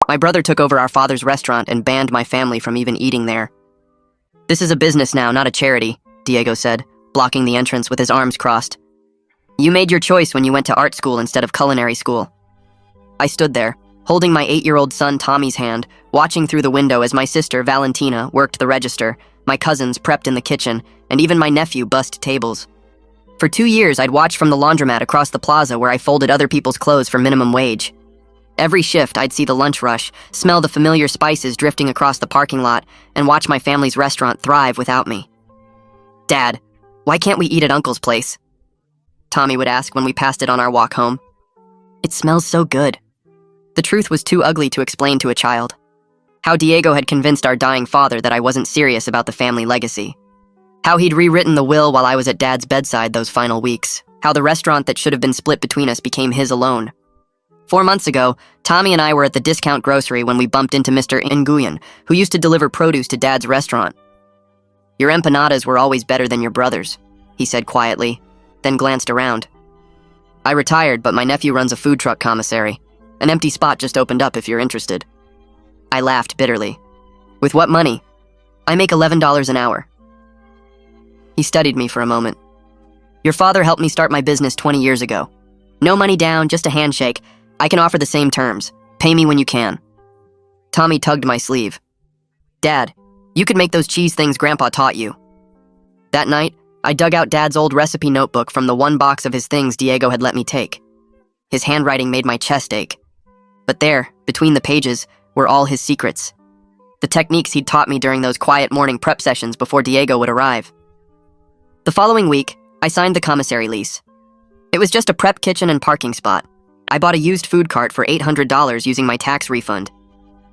My brother took over our father's restaurant and banned my family from even eating there. This is a business now, not a charity, Diego said, blocking the entrance with his arms crossed. You made your choice when you went to art school instead of culinary school. I stood there, holding my 8-year-old son Tommy's hand, watching through the window as my sister Valentina worked the register, my cousins prepped in the kitchen, and even my nephew bussed tables. For 2 years, I'd watched from the laundromat across the plaza where I folded other people's clothes for minimum wage. Every shift, I'd see the lunch rush, smell the familiar spices drifting across the parking lot, and watch my family's restaurant thrive without me. Dad, why can't we eat at Uncle's place? Tommy would ask when we passed it on our walk home. It smells so good. The truth was too ugly to explain to a child. How Diego had convinced our dying father that I wasn't serious about the family legacy. How he'd rewritten the will while I was at Dad's bedside those final weeks. How the restaurant that should have been split between us became his alone. 4 months ago, Tommy and I were at the discount grocery when we bumped into Mr. Nguyen, who used to deliver produce to Dad's restaurant. Your empanadas were always better than your brother's, he said quietly, then glanced around. I retired, but my nephew runs a food truck commissary. An empty spot just opened up if you're interested. I laughed bitterly. With what money? I make $11 an hour. He studied me for a moment. Your father helped me start my business 20 years ago. No money down, just a handshake. I can offer the same terms. Pay me when you can. Tommy tugged my sleeve. Dad, you could make those cheese things Grandpa taught you. That night, I dug out Dad's old recipe notebook from the one box of his things Diego had let me take. His handwriting made my chest ache. But there, between the pages, were all his secrets. The techniques he'd taught me during those quiet morning prep sessions before Diego would arrive. The following week, I signed the commissary lease. It was just a prep kitchen and parking spot. I bought a used food cart for $800 using my tax refund.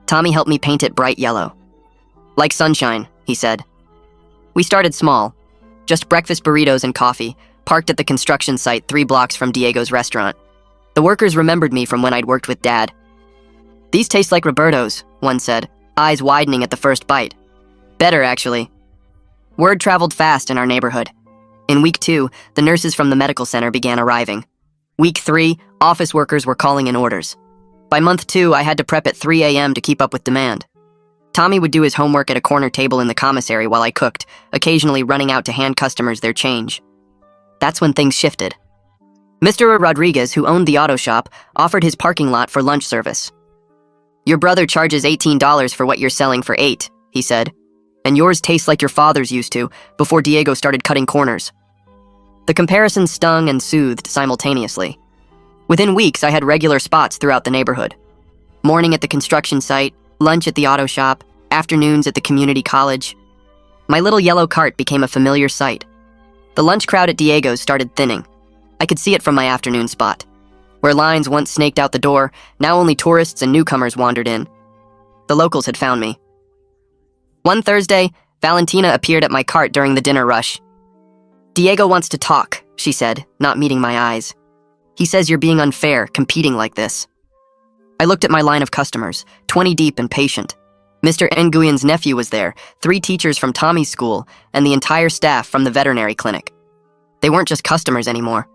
Tommy helped me paint it bright yellow. Like sunshine, he said. We started small. Just breakfast burritos and coffee, parked at the construction site 3 blocks from Diego's restaurant. The workers remembered me from when I'd worked with Dad. These taste like Roberto's, one said, eyes widening at the first bite. Better, actually. Word traveled fast in our neighborhood. In week 2, the nurses from the medical center began arriving. Week 3, office workers were calling in orders. By month 2, I had to prep at 3 a.m. to keep up with demand. Tommy would do his homework at a corner table in the commissary while I cooked, occasionally running out to hand customers their change. That's when things shifted. Mr. Rodriguez, who owned the auto shop, offered his parking lot for lunch service. Your brother charges $18 for what you're selling for $8, he said, and yours tastes like your father's used to before Diego started cutting corners. The comparison stung and soothed simultaneously. Within weeks, I had regular spots throughout the neighborhood. Morning at the construction site, lunch at the auto shop, afternoons at the community college. My little yellow cart became a familiar sight. The lunch crowd at Diego's started thinning. I could see it from my afternoon spot. Where lines once snaked out the door, now only tourists and newcomers wandered in. The locals had found me. One Thursday, Valentina appeared at my cart during the dinner rush. Diego wants to talk, she said, not meeting my eyes. He says you're being unfair, competing like this. I looked at my line of customers, 20 deep and patient. Mr. Nguyen's nephew was there, 3 teachers from Tommy's school, and the entire staff from the veterinary clinic. They weren't just customers anymore.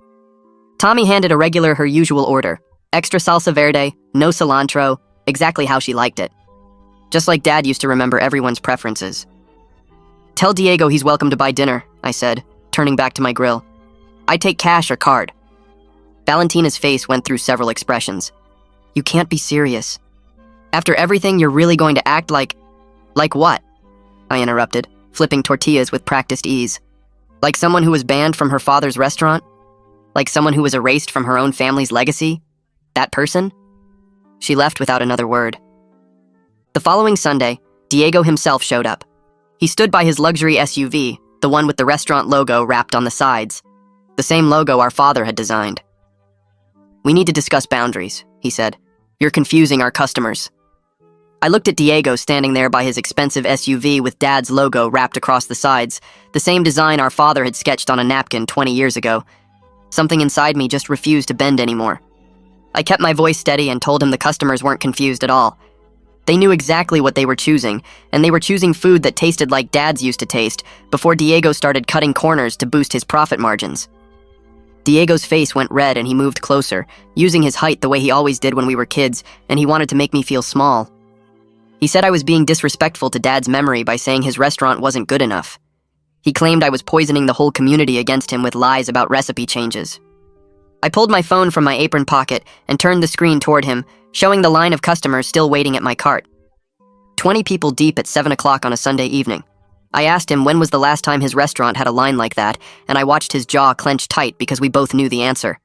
Tommy handed a regular her usual order. Extra salsa verde, no cilantro, exactly how she liked it. Just like Dad used to remember everyone's preferences. Tell Diego he's welcome to buy dinner, I said, turning back to my grill. I take cash or card. Valentina's face went through several expressions. You can't be serious. After everything, you're really going to act like... Like what? I interrupted, flipping tortillas with practiced ease. Like someone who was banned from her father's restaurant? Like someone who was erased from her own family's legacy? That person? She left without another word. The following Sunday, Diego himself showed up. He stood by his luxury SUV, the one with the restaurant logo wrapped on the sides. The same logo our father had designed. We need to discuss boundaries, he said. You're confusing our customers. I looked at Diego standing there by his expensive SUV with Dad's logo wrapped across the sides, the same design our father had sketched on a napkin 20 years ago. Something inside me just refused to bend anymore. I kept my voice steady and told him the customers weren't confused at all. They knew exactly what they were choosing, and they were choosing food that tasted like Dad's used to taste before Diego started cutting corners to boost his profit margins. Diego's face went red and he moved closer, using his height the way he always did when we were kids, and he wanted to make me feel small. He said I was being disrespectful to Dad's memory by saying his restaurant wasn't good enough. He claimed I was poisoning the whole community against him with lies about recipe changes. I pulled my phone from my apron pocket and turned the screen toward him, showing the line of customers still waiting at my cart. 20 people deep at 7 o'clock on a Sunday evening. I asked him when was the last time his restaurant had a line like that, and I watched his jaw clench tight because we both knew the answer.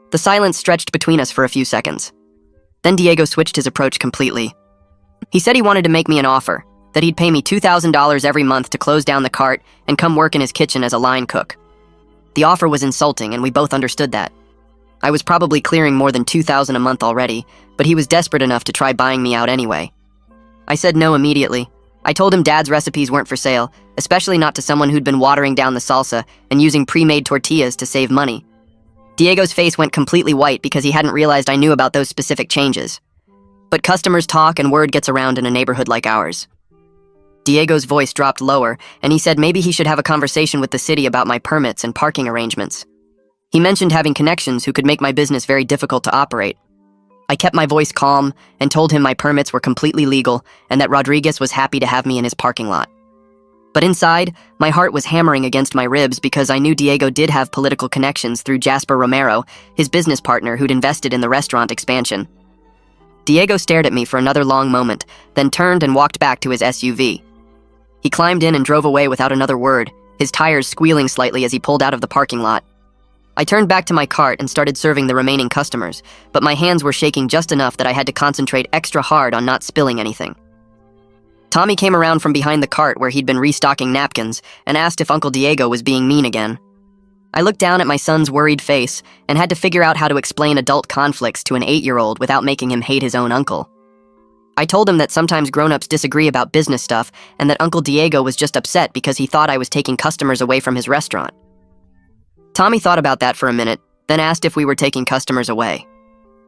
The silence stretched between us for a few seconds. Then Diego switched his approach completely. He said he wanted to make me an offer, that he'd pay me $2,000 every month to close down the cart and come work in his kitchen as a line cook. The offer was insulting, and we both understood that. I was probably clearing more than $2,000 a month already, but he was desperate enough to try buying me out anyway. I said no immediately. I told him Dad's recipes weren't for sale, especially not to someone who'd been watering down the salsa and using pre-made tortillas to save money. Diego's face went completely white because he hadn't realized I knew about those specific changes. But customers talk and word gets around in a neighborhood like ours. Diego's voice dropped lower, and he said maybe he should have a conversation with the city about my permits and parking arrangements. He mentioned having connections who could make my business very difficult to operate. I kept my voice calm and told him my permits were completely legal and that Rodriguez was happy to have me in his parking lot. But inside, my heart was hammering against my ribs because I knew Diego did have political connections through Jasper Romero, his business partner who'd invested in the restaurant expansion. Diego stared at me for another long moment, then turned and walked back to his SUV. He climbed in and drove away without another word, his tires squealing slightly as he pulled out of the parking lot. I turned back to my cart and started serving the remaining customers, but my hands were shaking just enough that I had to concentrate extra hard on not spilling anything. Tommy came around from behind the cart where he'd been restocking napkins and asked if Uncle Diego was being mean again. I looked down at my son's worried face and had to figure out how to explain adult conflicts to an 8-year-old without making him hate his own uncle. I told him that sometimes grown-ups disagree about business stuff and that Uncle Diego was just upset because he thought I was taking customers away from his restaurant. Tommy thought about that for a minute, then asked if we were taking customers away.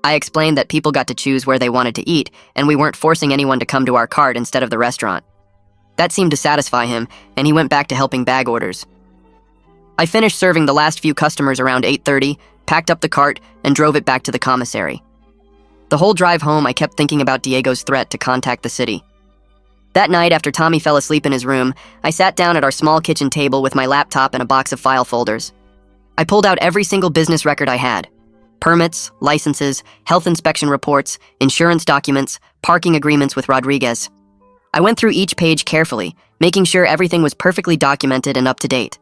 I explained that people got to choose where they wanted to eat, and we weren't forcing anyone to come to our cart instead of the restaurant. That seemed to satisfy him, and he went back to helping bag orders. I finished serving the last few customers around 8:30, packed up the cart, and drove it back to the commissary. The whole drive home, I kept thinking about Diego's threat to contact the city. That night, after Tommy fell asleep in his room, I sat down at our small kitchen table with my laptop and a box of file folders. I pulled out every single business record I had. Permits, licenses, health inspection reports, insurance documents, parking agreements with Rodriguez. I went through each page carefully, making sure everything was perfectly documented and up to date.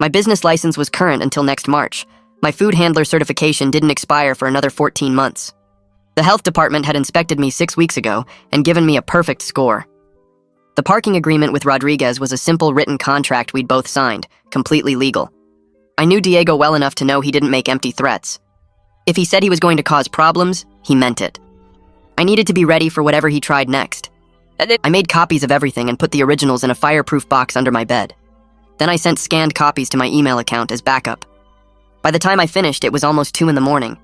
My business license was current until next March. My food handler certification didn't expire for another 14 months. The health department had inspected me 6 weeks ago and given me a perfect score. The parking agreement with Rodriguez was a simple written contract we'd both signed, completely legal. I knew Diego well enough to know he didn't make empty threats. If he said he was going to cause problems, he meant it. I needed to be ready for whatever he tried next. I made copies of everything and put the originals in a fireproof box under my bed. Then I sent scanned copies to my email account as backup. By the time I finished, it was almost 2 in the morning.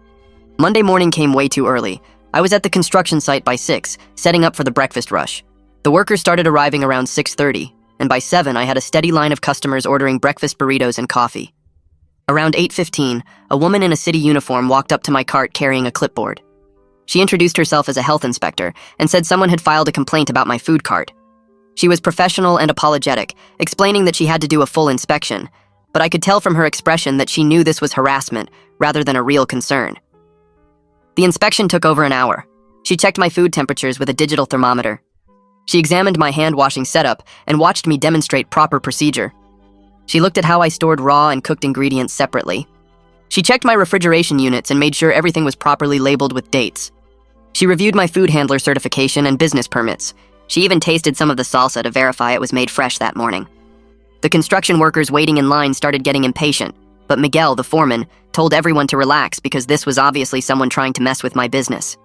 Monday morning came way too early. I was at the construction site by 6, setting up for the breakfast rush. The workers started arriving around 6:30, and by 7 I had a steady line of customers ordering breakfast burritos and coffee. Around 8:15, a woman in a city uniform walked up to my cart carrying a clipboard. She introduced herself as a health inspector and said someone had filed a complaint about my food cart. She was professional and apologetic, explaining that she had to do a full inspection, but I could tell from her expression that she knew this was harassment rather than a real concern. The inspection took over an hour. She checked my food temperatures with a digital thermometer. She examined my hand-washing setup and watched me demonstrate proper procedure. She looked at how I stored raw and cooked ingredients separately. She checked my refrigeration units and made sure everything was properly labeled with dates. She reviewed my food handler certification and business permits. She even tasted some of the salsa to verify it was made fresh that morning. The construction workers waiting in line started getting impatient, but Miguel, the foreman, told everyone to relax because this was obviously someone trying to mess with my business.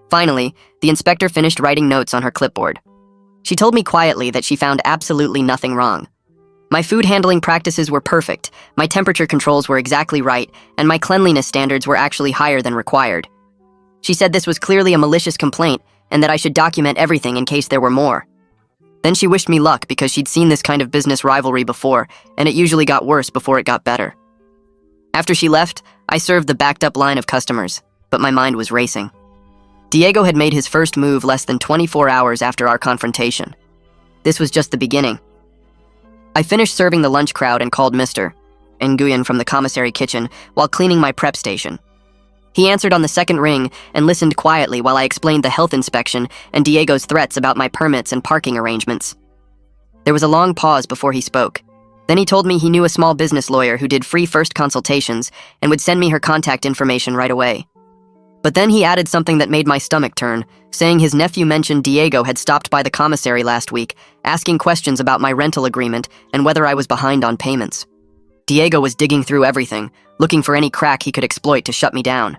Finally, the inspector finished writing notes on her clipboard. She told me quietly that she found absolutely nothing wrong. My food handling practices were perfect, my temperature controls were exactly right, and my cleanliness standards were actually higher than required. She said this was clearly a malicious complaint and that I should document everything in case there were more. Then she wished me luck because she'd seen this kind of business rivalry before, and it usually got worse before it got better. After she left, I served the backed-up line of customers, but my mind was racing. Diego had made his first move less than 24 hours after our confrontation. This was just the beginning. I finished serving the lunch crowd and called Mr. Nguyen from the commissary kitchen while cleaning my prep station. He answered on the second ring and listened quietly while I explained the health inspection and Diego's threats about my permits and parking arrangements. There was a long pause before he spoke. Then he told me he knew a small business lawyer who did free first consultations and would send me her contact information right away. But then he added something that made my stomach turn, saying his nephew mentioned Diego had stopped by the commissary last week, asking questions about my rental agreement and whether I was behind on payments. Diego was digging through everything, looking for any crack he could exploit to shut me down.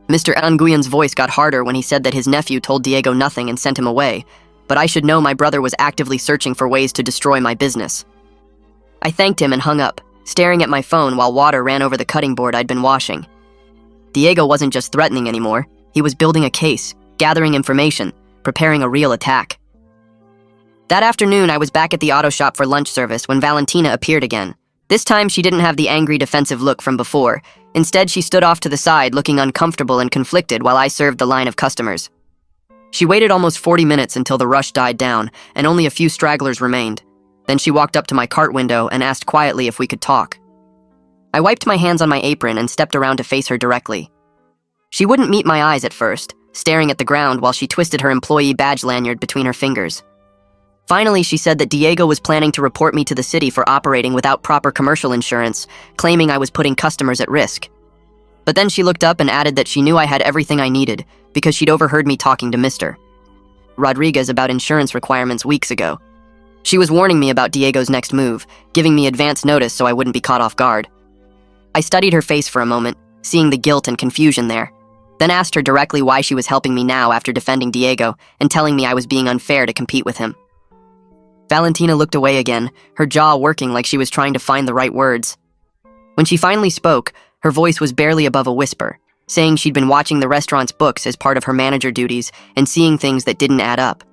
Mr. Nguyen's voice got harder when he said that his nephew told Diego nothing and sent him away, but I should know my brother was actively searching for ways to destroy my business. I thanked him and hung up, staring at my phone while water ran over the cutting board I'd been washing. Diego wasn't just threatening anymore, he was building a case, gathering information, preparing a real attack. That afternoon, I was back at the auto shop for lunch service when Valentina appeared again. This time, she didn't have the angry, defensive look from before. Instead, she stood off to the side, looking uncomfortable and conflicted while I served the line of customers. She waited almost 40 minutes until the rush died down, and only a few stragglers remained. Then she walked up to my cart window and asked quietly if we could talk. I wiped my hands on my apron and stepped around to face her directly. She wouldn't meet my eyes at first, staring at the ground while she twisted her employee badge lanyard between her fingers. Finally, she said that Diego was planning to report me to the city for operating without proper commercial insurance, claiming I was putting customers at risk. But then she looked up and added that she knew I had everything I needed because she'd overheard me talking to Mr. Rodriguez about insurance requirements weeks ago. She was warning me about Diego's next move, giving me advance notice so I wouldn't be caught off guard. I studied her face for a moment, seeing the guilt and confusion there, then asked her directly why she was helping me now after defending Diego and telling me I was being unfair to compete with him. Valentina looked away again, her jaw working like she was trying to find the right words. When she finally spoke, her voice was barely above a whisper, saying she'd been watching the restaurant's books as part of her manager duties and seeing things that didn't add up.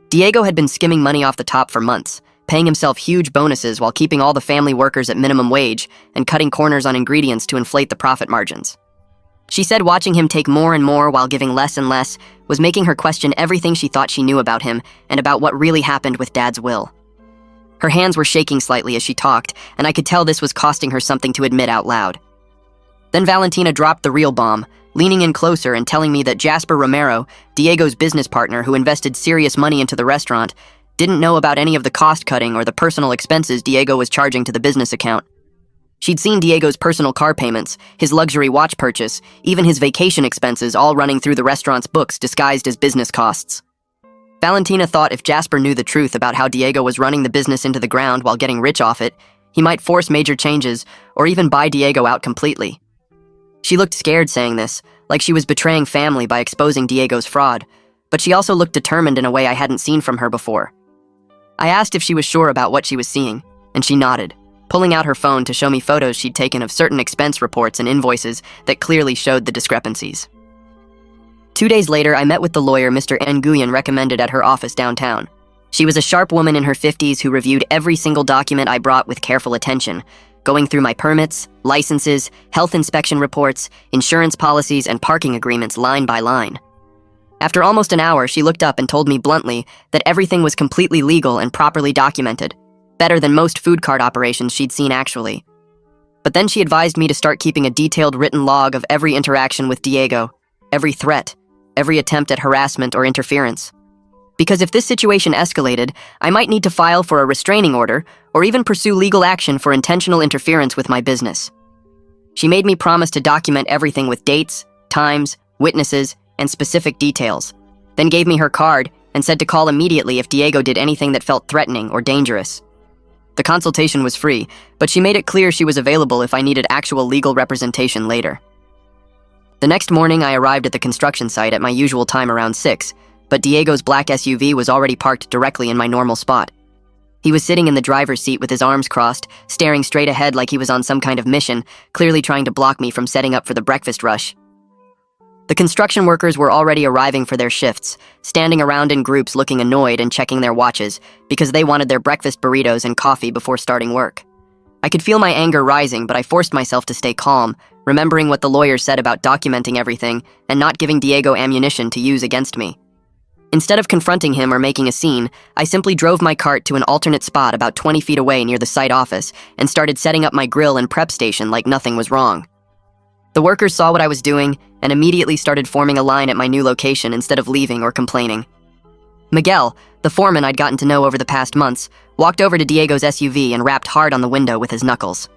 Diego had been skimming money off the top for months, paying himself huge bonuses while keeping all the family workers at minimum wage and cutting corners on ingredients to inflate the profit margins. She said watching him take more and more while giving less and less was making her question everything she thought she knew about him and about what really happened with Dad's will. Her hands were shaking slightly as she talked, and I could tell this was costing her something to admit out loud. Then Valentina dropped the real bomb, leaning in closer and telling me that Jasper Romero, Diego's business partner who invested serious money into the restaurant, didn't know about any of the cost-cutting or the personal expenses Diego was charging to the business account. She'd seen Diego's personal car payments, his luxury watch purchase, even his vacation expenses all running through the restaurant's books disguised as business costs. Valentina thought if Jasper knew the truth about how Diego was running the business into the ground while getting rich off it, he might force major changes or even buy Diego out completely. She looked scared saying this, like she was betraying family by exposing Diego's fraud, but she also looked determined in a way I hadn't seen from her before. I asked if she was sure about what she was seeing, and she nodded, pulling out her phone to show me photos she'd taken of certain expense reports and invoices that clearly showed the discrepancies. 2 days later, I met with the lawyer Mr. Nguyen recommended at her office downtown. She was a sharp woman in her 50s who reviewed every single document I brought with careful attention, going through my permits, licenses, health inspection reports, insurance policies, and parking agreements line by line. After almost an hour, she looked up and told me bluntly that everything was completely legal and properly documented, better than most food cart operations she'd seen actually. But then she advised me to start keeping a detailed written log of every interaction with Diego, every threat, every attempt at harassment or interference. Because if this situation escalated, I might need to file for a restraining order or even pursue legal action for intentional interference with my business. She made me promise to document everything with dates, times, witnesses, and specific details, then gave me her card and said to call immediately if Diego did anything that felt threatening or dangerous. The consultation was free, but she made it clear she was available if I needed actual legal representation later. The next morning, I arrived at the construction site at my usual time around 6, but Diego's black SUV was already parked directly in my normal spot. He was sitting in the driver's seat with his arms crossed, staring straight ahead like he was on some kind of mission, clearly trying to block me from setting up for the breakfast rush. The construction workers were already arriving for their shifts, standing around in groups looking annoyed and checking their watches because they wanted their breakfast burritos and coffee before starting work. I could feel my anger rising, but I forced myself to stay calm, remembering what the lawyer said about documenting everything and not giving Diego ammunition to use against me. Instead of confronting him or making a scene, I simply drove my cart to an alternate spot about 20 feet away near the site office and started setting up my grill and prep station like nothing was wrong. The workers saw what I was doing and immediately started forming a line at my new location instead of leaving or complaining. Miguel, the foreman I'd gotten to know over the past months, walked over to Diego's SUV and rapped hard on the window with his knuckles.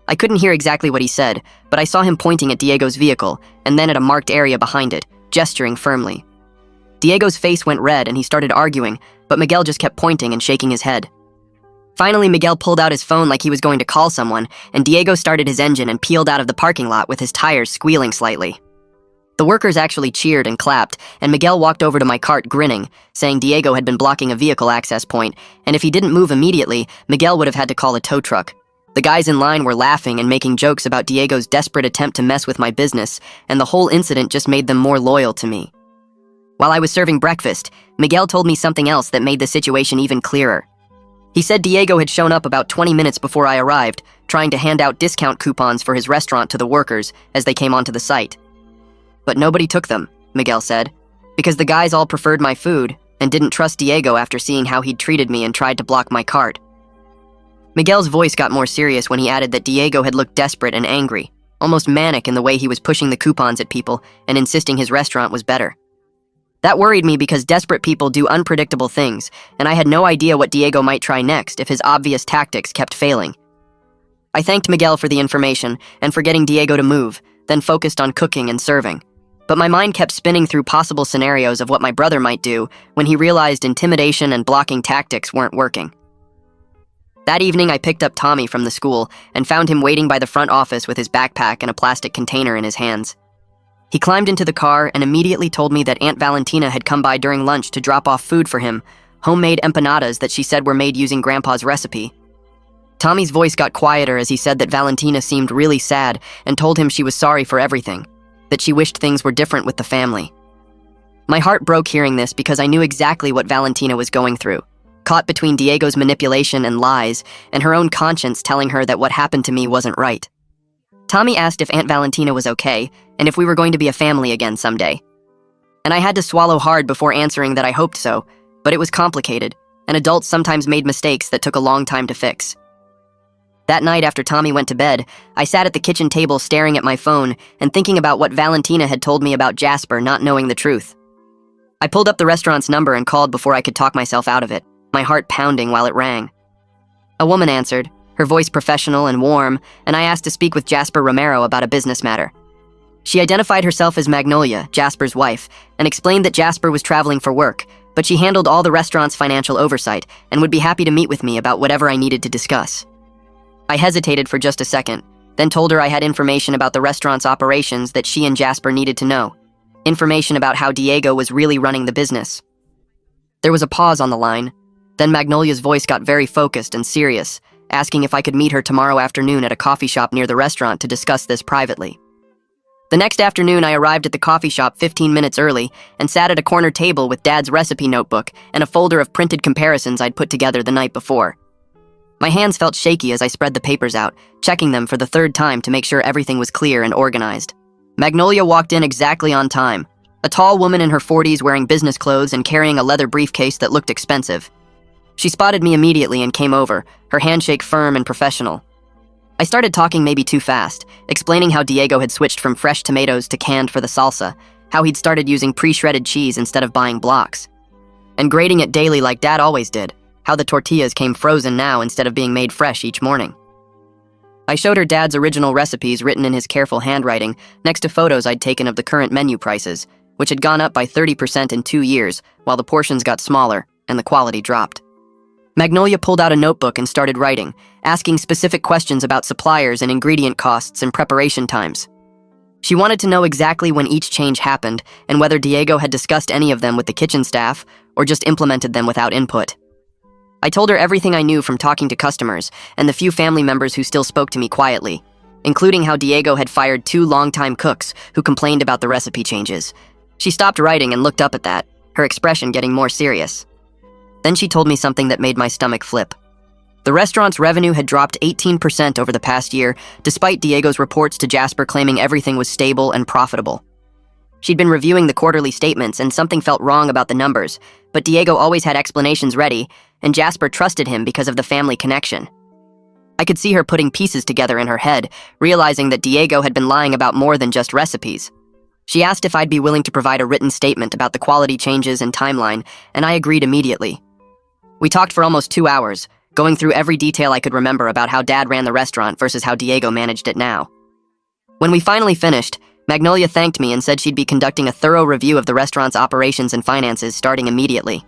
I couldn't hear exactly what he said, but I saw him pointing at Diego's vehicle and then at a marked area behind it, gesturing firmly. Diego's face went red and he started arguing, but Miguel just kept pointing and shaking his head. Finally, Miguel pulled out his phone like he was going to call someone, and Diego started his engine and peeled out of the parking lot with his tires squealing slightly. The workers actually cheered and clapped, and Miguel walked over to my cart grinning, saying Diego had been blocking a vehicle access point, and if he didn't move immediately, Miguel would have had to call a tow truck. The guys in line were laughing and making jokes about Diego's desperate attempt to mess with my business, and the whole incident just made them more loyal to me. While I was serving breakfast, Miguel told me something else that made the situation even clearer. He said Diego had shown up about 20 minutes before I arrived, trying to hand out discount coupons for his restaurant to the workers as they came onto the site. But nobody took them, Miguel said, because the guys all preferred my food and didn't trust Diego after seeing how he'd treated me and tried to block my cart. Miguel's voice got more serious when he added that Diego had looked desperate and angry, almost manic in the way he was pushing the coupons at people and insisting his restaurant was better. That worried me because desperate people do unpredictable things, and I had no idea what Diego might try next if his obvious tactics kept failing. I thanked Miguel for the information and for getting Diego to move, then focused on cooking and serving. But my mind kept spinning through possible scenarios of what my brother might do when he realized intimidation and blocking tactics weren't working. That evening, I picked up Tommy from the school and found him waiting by the front office with his backpack and a plastic container in his hands. He climbed into the car and immediately told me that Aunt Valentina had come by during lunch to drop off food for him, homemade empanadas that she said were made using Grandpa's recipe. Tommy's voice got quieter as he said that Valentina seemed really sad and told him she was sorry for everything, that she wished things were different with the family. My heart broke hearing this because I knew exactly what Valentina was going through, caught between Diego's manipulation and lies and her own conscience telling her that what happened to me wasn't right. Tommy asked if Aunt Valentina was okay and if we were going to be a family again someday. And I had to swallow hard before answering that I hoped so, but it was complicated, and adults sometimes made mistakes that took a long time to fix. That night after Tommy went to bed, I sat at the kitchen table staring at my phone and thinking about what Valentina had told me about Jasper not knowing the truth. I pulled up the restaurant's number and called before I could talk myself out of it, my heart pounding while it rang. A woman answered, her voice professional and warm, and I asked to speak with Jasper Romero about a business matter. She identified herself as Magnolia, Jasper's wife, and explained that Jasper was traveling for work, but she handled all the restaurant's financial oversight and would be happy to meet with me about whatever I needed to discuss. I hesitated for just a second, then told her I had information about the restaurant's operations that she and Jasper needed to know. Information about how Diego was really running the business. There was a pause on the line. Then Magnolia's voice got very focused and serious, asking if I could meet her tomorrow afternoon at a coffee shop near the restaurant to discuss this privately. The next afternoon, I arrived at the coffee shop 15 minutes early and sat at a corner table with Dad's recipe notebook and a folder of printed comparisons I'd put together the night before. My hands felt shaky as I spread the papers out, checking them for the third time to make sure everything was clear and organized. Magnolia walked in exactly on time, a tall woman in her 40s wearing business clothes and carrying a leather briefcase that looked expensive. She spotted me immediately and came over, her handshake firm and professional. I started talking maybe too fast, explaining how Diego had switched from fresh tomatoes to canned for the salsa, how he'd started using pre-shredded cheese instead of buying blocks, and grating it daily like Dad always did, how the tortillas came frozen now instead of being made fresh each morning. I showed her Dad's original recipes written in his careful handwriting next to photos I'd taken of the current menu prices, which had gone up by 30% in 2 years, while the portions got smaller and the quality dropped. Magnolia pulled out a notebook and started writing, asking specific questions about suppliers and ingredient costs and preparation times. She wanted to know exactly when each change happened and whether Diego had discussed any of them with the kitchen staff or just implemented them without input. I told her everything I knew from talking to customers and the few family members who still spoke to me quietly, including how Diego had fired 2 longtime cooks who complained about the recipe changes. She stopped writing and looked up at that, her expression getting more serious. Then she told me something that made my stomach flip. The restaurant's revenue had dropped 18% over the past year, despite Diego's reports to Jasper claiming everything was stable and profitable. She'd been reviewing the quarterly statements and something felt wrong about the numbers, but Diego always had explanations ready, and Jasper trusted him because of the family connection. I could see her putting pieces together in her head, realizing that Diego had been lying about more than just recipes. She asked if I'd be willing to provide a written statement about the quality changes and timeline, and I agreed immediately. We talked for almost 2 hours, going through every detail I could remember about how Dad ran the restaurant versus how Diego managed it now. When we finally finished, Magnolia thanked me and said she'd be conducting a thorough review of the restaurant's operations and finances starting immediately.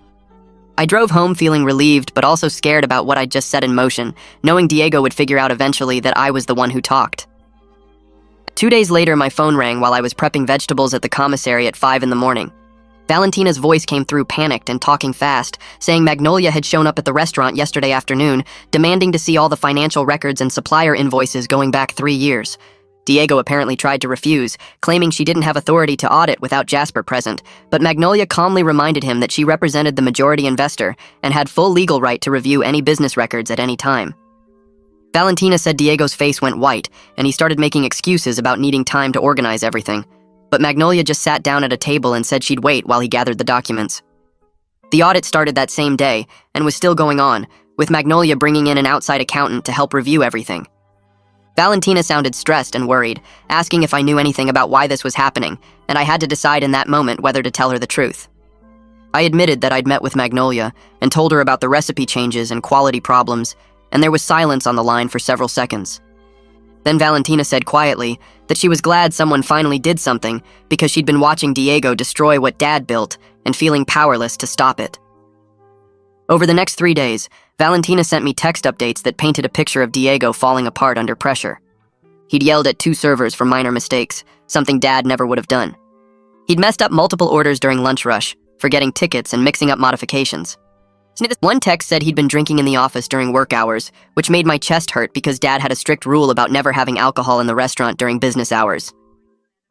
I drove home feeling relieved but also scared about what I'd just set in motion, knowing Diego would figure out eventually that I was the one who talked. 2 days later, my phone rang while I was prepping vegetables at the commissary at 5 in the morning. Valentina's voice came through panicked and talking fast, saying Magnolia had shown up at the restaurant yesterday afternoon, demanding to see all the financial records and supplier invoices going back 3 years. Diego apparently tried to refuse, claiming she didn't have authority to audit without Jasper present, but Magnolia calmly reminded him that she represented the majority investor and had full legal right to review any business records at any time. Valentina said Diego's face went white, and he started making excuses about needing time to organize everything, but Magnolia just sat down at a table and said she'd wait while he gathered the documents. The audit started that same day and was still going on, with Magnolia bringing in an outside accountant to help review everything. Valentina sounded stressed and worried, asking if I knew anything about why this was happening, and I had to decide in that moment whether to tell her the truth. I admitted that I'd met with Magnolia and told her about the recipe changes and quality problems, and there was silence on the line for several seconds. Then Valentina said quietly that she was glad someone finally did something because she'd been watching Diego destroy what Dad built and feeling powerless to stop it. Over the next 3 days, Valentina sent me text updates that painted a picture of Diego falling apart under pressure. He'd yelled at 2 servers for minor mistakes, something Dad never would have done. He'd messed up multiple orders during lunch rush, forgetting tickets and mixing up modifications. One text said he'd been drinking in the office during work hours, which made my chest hurt because Dad had a strict rule about never having alcohol in the restaurant during business hours.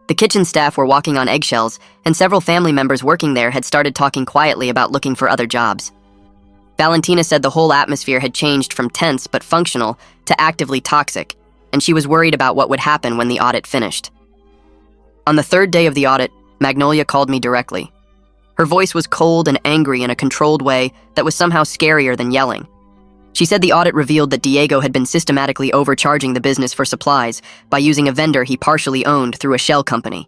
The kitchen staff were walking on eggshells, and several family members working there had started talking quietly about looking for other jobs. Valentina said the whole atmosphere had changed from tense but functional to actively toxic, and she was worried about what would happen when the audit finished. On the 3rd day of the audit, Magnolia called me directly. Her voice was cold and angry in a controlled way that was somehow scarier than yelling. She said the audit revealed that Diego had been systematically overcharging the business for supplies by using a vendor he partially owned through a shell company.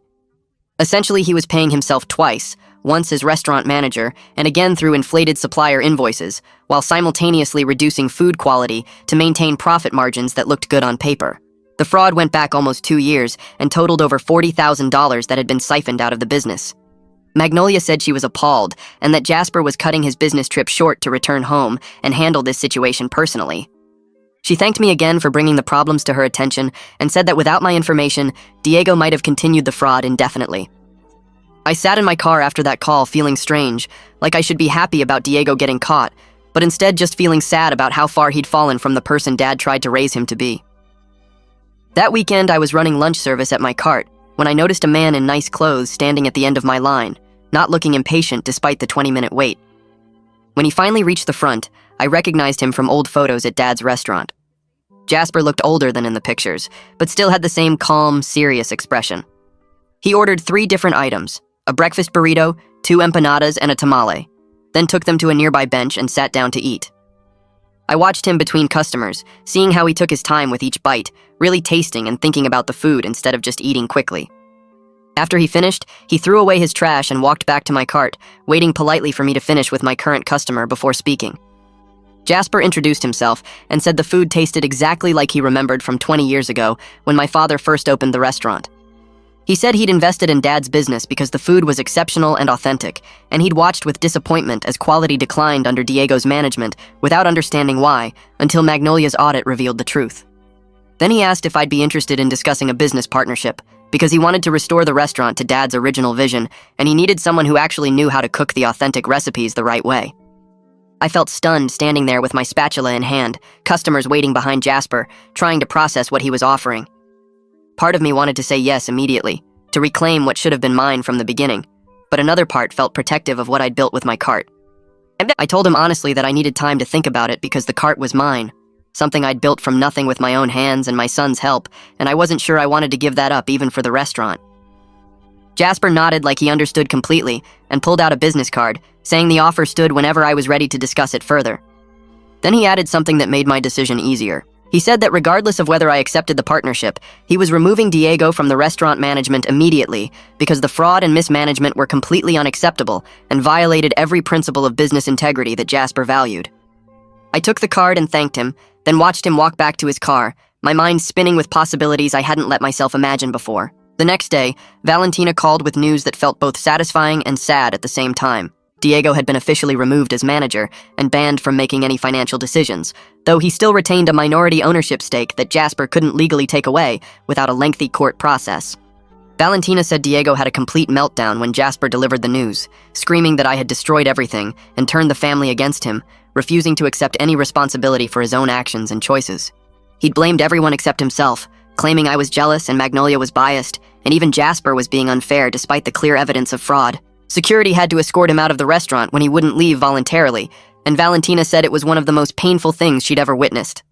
Essentially, he was paying himself twice, once as restaurant manager and again through inflated supplier invoices, while simultaneously reducing food quality to maintain profit margins that looked good on paper. The fraud went back almost 2 years and totaled over $40,000 that had been siphoned out of the business. Magnolia said she was appalled and that Jasper was cutting his business trip short to return home and handle this situation personally. She thanked me again for bringing the problems to her attention and said that without my information, Diego might have continued the fraud indefinitely. I sat in my car after that call feeling strange, like I should be happy about Diego getting caught, but instead just feeling sad about how far he'd fallen from the person Dad tried to raise him to be. That weekend, I was running lunch service at my cart when I noticed a man in nice clothes standing at the end of my line, not looking impatient despite the 20-minute wait. When he finally reached the front, I recognized him from old photos at Dad's restaurant. Jasper looked older than in the pictures, but still had the same calm, serious expression. He ordered 3 different items, a breakfast burrito, 2 empanadas, and a tamale, then took them to a nearby bench and sat down to eat. I watched him between customers, seeing how he took his time with each bite, really tasting and thinking about the food instead of just eating quickly. After he finished, he threw away his trash and walked back to my cart, waiting politely for me to finish with my current customer before speaking. Jasper introduced himself and said the food tasted exactly like he remembered from 20 years ago when my father first opened the restaurant. He said he'd invested in Dad's business because the food was exceptional and authentic, and he'd watched with disappointment as quality declined under Diego's management without understanding why, until Magnolia's audit revealed the truth. Then he asked if I'd be interested in discussing a business partnership, because he wanted to restore the restaurant to Dad's original vision, and he needed someone who actually knew how to cook the authentic recipes the right way. I felt stunned standing there with my spatula in hand, customers waiting behind Jasper, trying to process what he was offering. Part of me wanted to say yes immediately, to reclaim what should have been mine from the beginning, but another part felt protective of what I'd built with my cart. I told him honestly that I needed time to think about it because the cart was mine, something I'd built from nothing with my own hands and my son's help, and I wasn't sure I wanted to give that up even for the restaurant. Jasper nodded like he understood completely and pulled out a business card, saying the offer stood whenever I was ready to discuss it further. Then he added something that made my decision easier. He said that regardless of whether I accepted the partnership, he was removing Diego from the restaurant management immediately because the fraud and mismanagement were completely unacceptable and violated every principle of business integrity that Jasper valued. I took the card and thanked him, then watched him walk back to his car, my mind spinning with possibilities I hadn't let myself imagine before. The next day, Valentina called with news that felt both satisfying and sad at the same time. Diego had been officially removed as manager and banned from making any financial decisions, though he still retained a minority ownership stake that Jasper couldn't legally take away without a lengthy court process. Valentina said Diego had a complete meltdown when Jasper delivered the news, screaming that I had destroyed everything and turned the family against him, refusing to accept any responsibility for his own actions and choices. He'd blamed everyone except himself, claiming I was jealous and Magnolia was biased, and even Jasper was being unfair despite the clear evidence of fraud. Security had to escort him out of the restaurant when he wouldn't leave voluntarily, and Valentina said it was one of the most painful things she'd ever witnessed.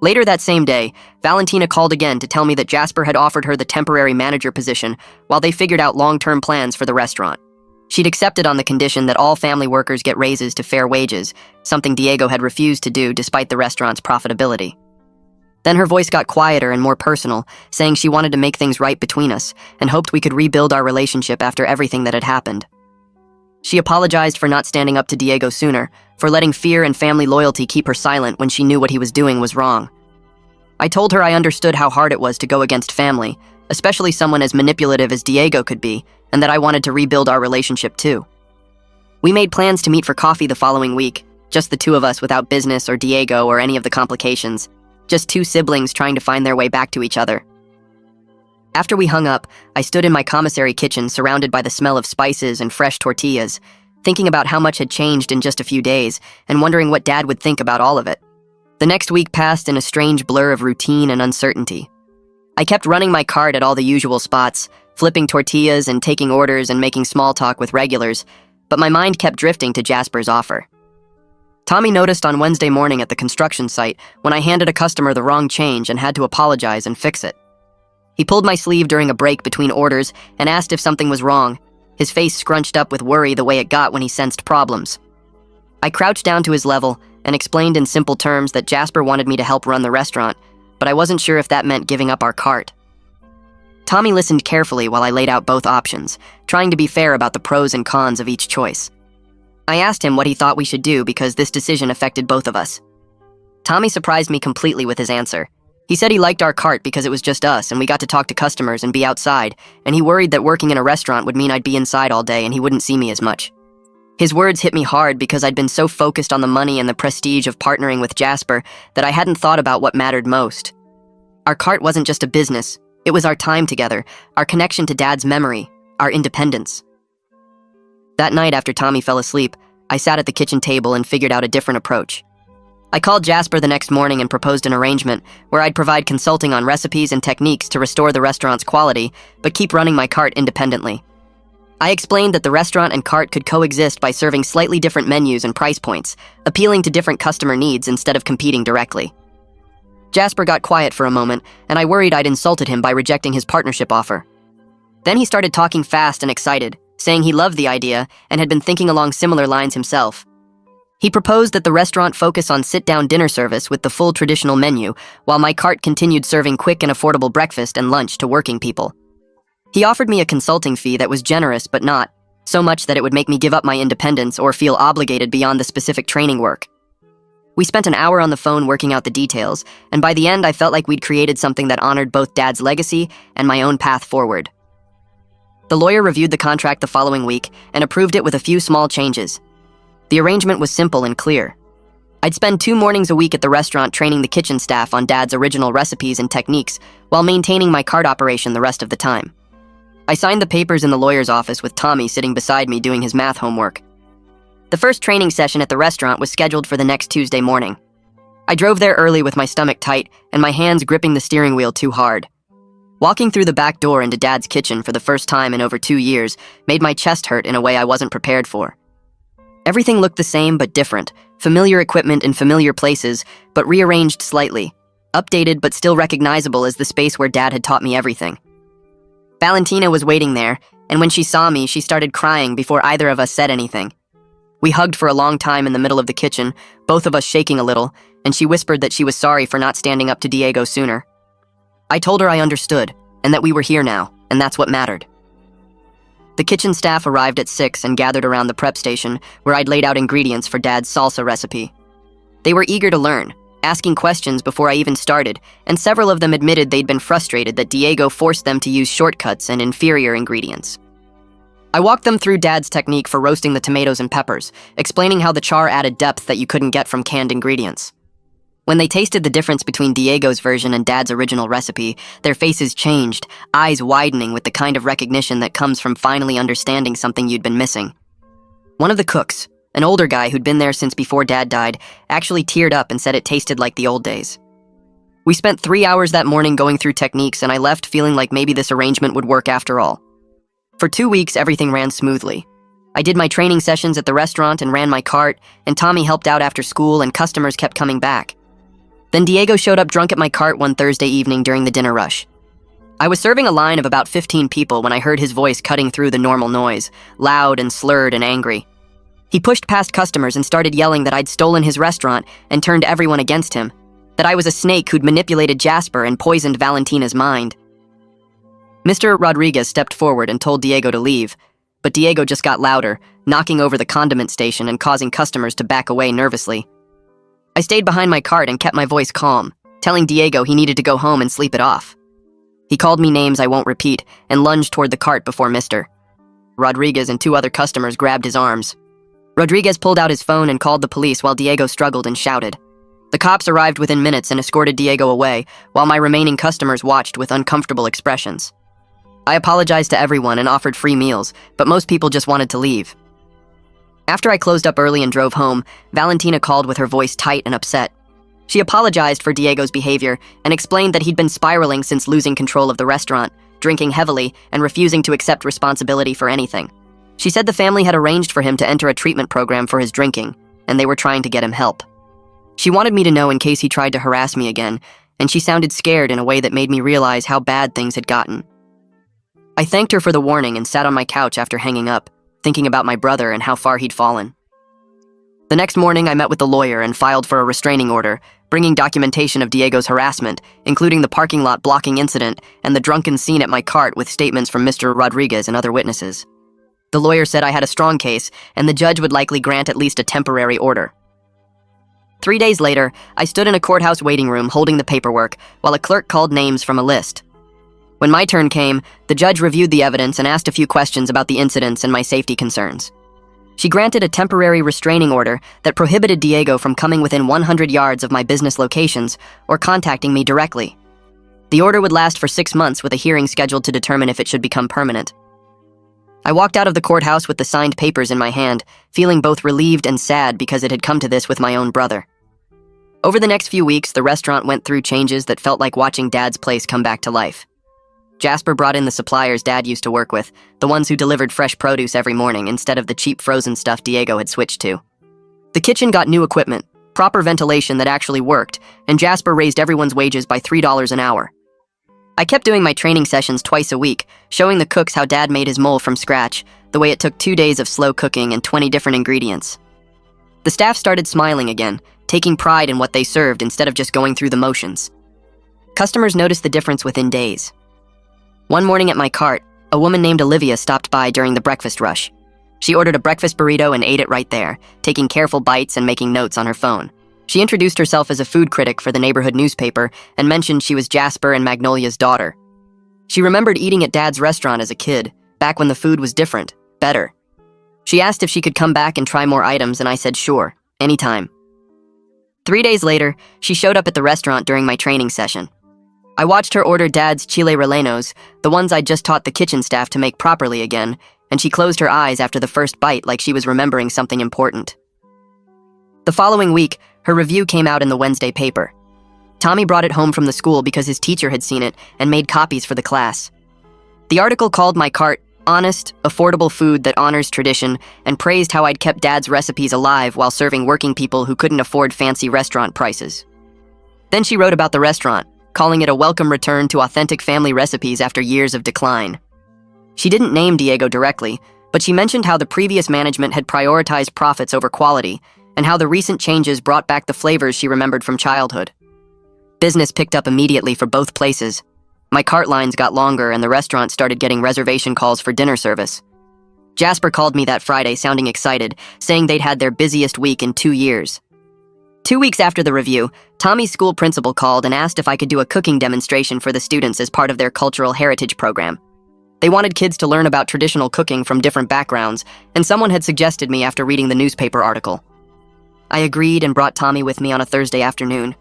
Later that same day, Valentina called again to tell me that Jasper had offered her the temporary manager position while they figured out long-term plans for the restaurant. She'd accepted on the condition that all family workers get raises to fair wages, something Diego had refused to do despite the restaurant's profitability. Then her voice got quieter and more personal, saying she wanted to make things right between us and hoped we could rebuild our relationship after everything that had happened. She apologized for not standing up to Diego sooner, for letting fear and family loyalty keep her silent when she knew what he was doing was wrong. I told her I understood how hard it was to go against family, especially someone as manipulative as Diego could be, and that I wanted to rebuild our relationship too. We made plans to meet for coffee the following week, just the two of us without business or Diego or any of the complications, just two siblings trying to find their way back to each other. After we hung up, I stood in my commissary kitchen surrounded by the smell of spices and fresh tortillas, thinking about how much had changed in just a few days and wondering what Dad would think about all of it. The next week passed in a strange blur of routine and uncertainty. I kept running my cart at all the usual spots, flipping tortillas and taking orders and making small talk with regulars, but my mind kept drifting to Jasper's offer. Tommy noticed on Wednesday morning at the construction site when I handed a customer the wrong change and had to apologize and fix it. He pulled my sleeve during a break between orders and asked if something was wrong, his face scrunched up with worry the way it got when he sensed problems. I crouched down to his level and explained in simple terms that Jasper wanted me to help run the restaurant, but I wasn't sure if that meant giving up our cart. Tommy listened carefully while I laid out both options, trying to be fair about the pros and cons of each choice. I asked him what he thought we should do because this decision affected both of us. Tommy surprised me completely with his answer. He said he liked our cart because it was just us and we got to talk to customers and be outside, and he worried that working in a restaurant would mean I'd be inside all day and he wouldn't see me as much. His words hit me hard because I'd been so focused on the money and the prestige of partnering with Jasper that I hadn't thought about what mattered most. Our cart wasn't just a business, it was our time together, our connection to Dad's memory, our independence. That night after Tommy fell asleep, I sat at the kitchen table and figured out a different approach. I called Jasper the next morning and proposed an arrangement where I'd provide consulting on recipes and techniques to restore the restaurant's quality, but keep running my cart independently. I explained that the restaurant and cart could coexist by serving slightly different menus and price points, appealing to different customer needs instead of competing directly. Jasper got quiet for a moment, and I worried I'd insulted him by rejecting his partnership offer. Then he started talking fast and excited, saying he loved the idea and had been thinking along similar lines himself. He proposed that the restaurant focus on sit-down dinner service with the full traditional menu, while my cart continued serving quick and affordable breakfast and lunch to working people. He offered me a consulting fee that was generous but not so much that it would make me give up my independence or feel obligated beyond the specific training work. We spent an hour on the phone working out the details, and by the end I felt like we'd created something that honored both Dad's legacy and my own path forward. The lawyer reviewed the contract the following week and approved it with a few small changes. The arrangement was simple and clear. I'd spend 2 mornings a week at the restaurant training the kitchen staff on Dad's original recipes and techniques while maintaining my cart operation the rest of the time. I signed the papers in the lawyer's office with Tommy sitting beside me doing his math homework. The first training session at the restaurant was scheduled for the next Tuesday morning. I drove there early with my stomach tight and my hands gripping the steering wheel too hard. Walking through the back door into Dad's kitchen for the first time in over 2 years made my chest hurt in a way I wasn't prepared for. Everything looked the same but different, familiar equipment in familiar places, but rearranged slightly, updated but still recognizable as the space where Dad had taught me everything. Valentina was waiting there, and when she saw me, she started crying before either of us said anything. We hugged for a long time in the middle of the kitchen, both of us shaking a little, and she whispered that she was sorry for not standing up to Diego sooner. I told her I understood, and that we were here now, and that's what mattered. The kitchen staff arrived at 6 and gathered around the prep station, where I'd laid out ingredients for Dad's salsa recipe. They were eager to learn, asking questions before I even started, and several of them admitted they'd been frustrated that Diego forced them to use shortcuts and inferior ingredients. I walked them through Dad's technique for roasting the tomatoes and peppers, explaining how the char added depth that you couldn't get from canned ingredients. When they tasted the difference between Diego's version and Dad's original recipe, their faces changed, eyes widening with the kind of recognition that comes from finally understanding something you'd been missing. One of the cooks, an older guy who'd been there since before Dad died, actually teared up and said it tasted like the old days. We spent 3 hours that morning going through techniques, and I left feeling like maybe this arrangement would work after all. For 2 weeks, everything ran smoothly. I did my training sessions at the restaurant and ran my cart, and Tommy helped out after school, and customers kept coming back. Then Diego showed up drunk at my cart one Thursday evening during the dinner rush. I was serving a line of about 15 people when I heard his voice cutting through the normal noise, loud and slurred and angry. He pushed past customers and started yelling that I'd stolen his restaurant and turned everyone against him, that I was a snake who'd manipulated Jasper and poisoned Valentina's mind. Mr. Rodriguez stepped forward and told Diego to leave, but Diego just got louder, knocking over the condiment station and causing customers to back away nervously. I stayed behind my cart and kept my voice calm, telling Diego he needed to go home and sleep it off. He called me names I won't repeat and lunged toward the cart before Mr. Rodriguez and 2 other customers grabbed his arms. Rodriguez pulled out his phone and called the police while Diego struggled and shouted. The cops arrived within minutes and escorted Diego away, while my remaining customers watched with uncomfortable expressions. I apologized to everyone and offered free meals, but most people just wanted to leave. After I closed up early and drove home, Valentina called with her voice tight and upset. She apologized for Diego's behavior and explained that he'd been spiraling since losing control of the restaurant, drinking heavily and refusing to accept responsibility for anything. She said the family had arranged for him to enter a treatment program for his drinking, and they were trying to get him help. She wanted me to know in case he tried to harass me again, and she sounded scared in a way that made me realize how bad things had gotten. I thanked her for the warning and sat on my couch after hanging up, thinking about my brother and how far he'd fallen. The next morning, I met with the lawyer and filed for a restraining order, bringing documentation of Diego's harassment, including the parking lot blocking incident and the drunken scene at my cart with statements from Mr. Rodriguez and other witnesses. The lawyer said I had a strong case, and the judge would likely grant at least a temporary order. 3 days later, I stood in a courthouse waiting room holding the paperwork, while a clerk called names from a list. When my turn came, the judge reviewed the evidence and asked a few questions about the incidents and my safety concerns. She granted a temporary restraining order that prohibited Diego from coming within 100 yards of my business locations or contacting me directly. The order would last for 6 months with a hearing scheduled to determine if it should become permanent. I walked out of the courthouse with the signed papers in my hand, feeling both relieved and sad because it had come to this with my own brother. Over the next few weeks, the restaurant went through changes that felt like watching Dad's place come back to life. Jasper brought in the suppliers Dad used to work with, the ones who delivered fresh produce every morning instead of the cheap frozen stuff Diego had switched to. The kitchen got new equipment, proper ventilation that actually worked, and Jasper raised everyone's wages by $3 an hour. I kept doing my training sessions twice a week, showing the cooks how Dad made his mole from scratch, the way it took 2 days of slow cooking and 20 different ingredients. The staff started smiling again, taking pride in what they served instead of just going through the motions. Customers noticed the difference within days. One morning at my cart, a woman named Olivia stopped by during the breakfast rush. She ordered a breakfast burrito and ate it right there, taking careful bites and making notes on her phone. She introduced herself as a food critic for the neighborhood newspaper and mentioned she was Jasper and Magnolia's daughter. She remembered eating at Dad's restaurant as a kid, back when the food was different, better. She asked if she could come back and try more items, and I said sure, anytime. 3 days later, she showed up at the restaurant during my training session. I watched her order Dad's chile rellenos, the ones I'd just taught the kitchen staff to make properly again, and she closed her eyes after the first bite like she was remembering something important. The following week, her review came out in the Wednesday paper. Tommy brought it home from the school because his teacher had seen it and made copies for the class. The article called my cart Honest, affordable food that honors tradition, and praised how I'd kept Dad's recipes alive while serving working people who couldn't afford fancy restaurant prices. Then she wrote about the restaurant, calling it a welcome return to authentic family recipes after years of decline. She didn't name Diego directly, but she mentioned how the previous management had prioritized profits over quality, and how the recent changes brought back the flavors she remembered from childhood. Business picked up immediately for both places. My cart lines got longer and the restaurant started getting reservation calls for dinner service. Jasper called me that Friday sounding excited, saying they'd had their busiest week in 2 years. 2 weeks after the review, Tommy's school principal called and asked if I could do a cooking demonstration for the students as part of their cultural heritage program. They wanted kids to learn about traditional cooking from different backgrounds, and someone had suggested me after reading the newspaper article. I agreed and brought Tommy with me on a Thursday afternoon.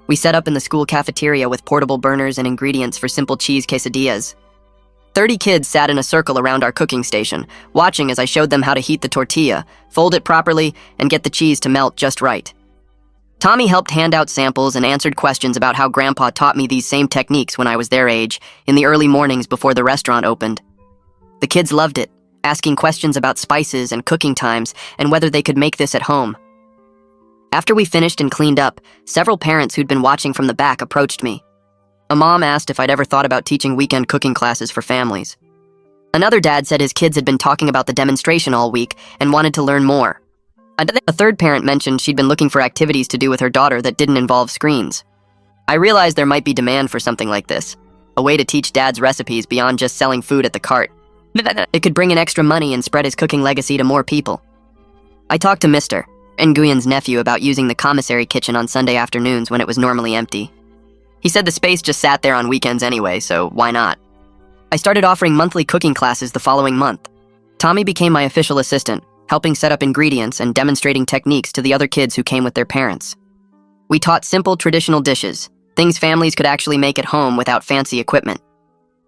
We set up in the school cafeteria with portable burners and ingredients for simple cheese quesadillas. 30 kids sat in a circle around our cooking station, watching as I showed them how to heat the tortilla, fold it properly, and get the cheese to melt just right. Tommy helped hand out samples and answered questions about how Grandpa taught me these same techniques when I was their age, in the early mornings before the restaurant opened. The kids loved it, asking questions about spices and cooking times and whether they could make this at home. After we finished and cleaned up, several parents who'd been watching from the back approached me. A mom asked if I'd ever thought about teaching weekend cooking classes for families. Another dad said his kids had been talking about the demonstration all week and wanted to learn more. A third parent mentioned she'd been looking for activities to do with her daughter that didn't involve screens. I realized there might be demand for something like this, a way to teach Dad's recipes beyond just selling food at the cart. It could bring in extra money and spread his cooking legacy to more people. I talked to Mr. Nguyen's nephew about using the commissary kitchen on Sunday afternoons when it was normally empty. He said the space just sat there on weekends anyway, so why not? I started offering monthly cooking classes the following month. Tommy became my official assistant, helping set up ingredients and demonstrating techniques to the other kids who came with their parents. We taught simple traditional dishes, things families could actually make at home without fancy equipment.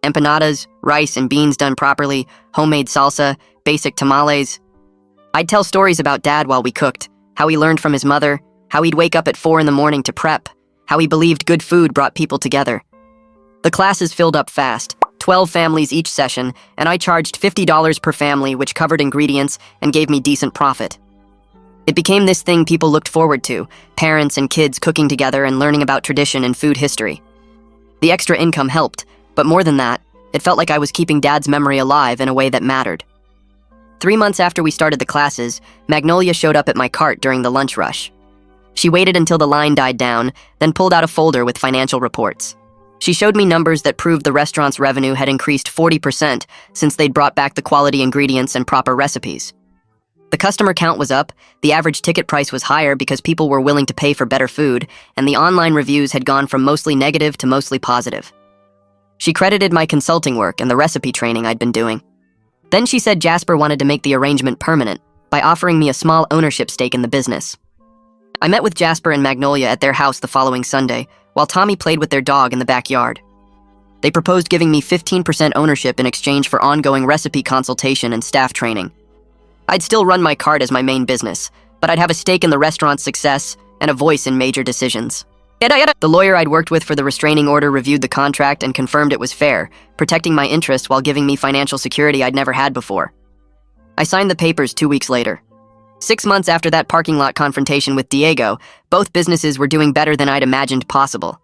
Empanadas, rice and beans done properly, homemade salsa, basic tamales. I'd tell stories about Dad while we cooked, how he learned from his mother, how he'd wake up at 4 in the morning to prep, how he believed good food brought people together. The classes filled up fast, 12 families each session, and I charged $50 per family, which covered ingredients and gave me decent profit. It became this thing people looked forward to, parents and kids cooking together and learning about tradition and food history. The extra income helped, but more than that, it felt like I was keeping Dad's memory alive in a way that mattered. 3 months after we started the classes, Magnolia showed up at my cart during the lunch rush. She waited until the line died down, then pulled out a folder with financial reports. She showed me numbers that proved the restaurant's revenue had increased 40% since they'd brought back the quality ingredients and proper recipes. The customer count was up, the average ticket price was higher because people were willing to pay for better food, and the online reviews had gone from mostly negative to mostly positive. She credited my consulting work and the recipe training I'd been doing. Then she said Jasper wanted to make the arrangement permanent by offering me a small ownership stake in the business. I met with Jasper and Magnolia at their house the following Sunday, while Tommy played with their dog in the backyard. They proposed giving me 15% ownership in exchange for ongoing recipe consultation and staff training. I'd still run my cart as my main business, but I'd have a stake in the restaurant's success and a voice in major decisions. The lawyer I'd worked with for the restraining order reviewed the contract and confirmed it was fair, protecting my interest while giving me financial security I'd never had before. I signed the papers 2 weeks later. 6 months after that parking lot confrontation with Diego, both businesses were doing better than I'd imagined possible.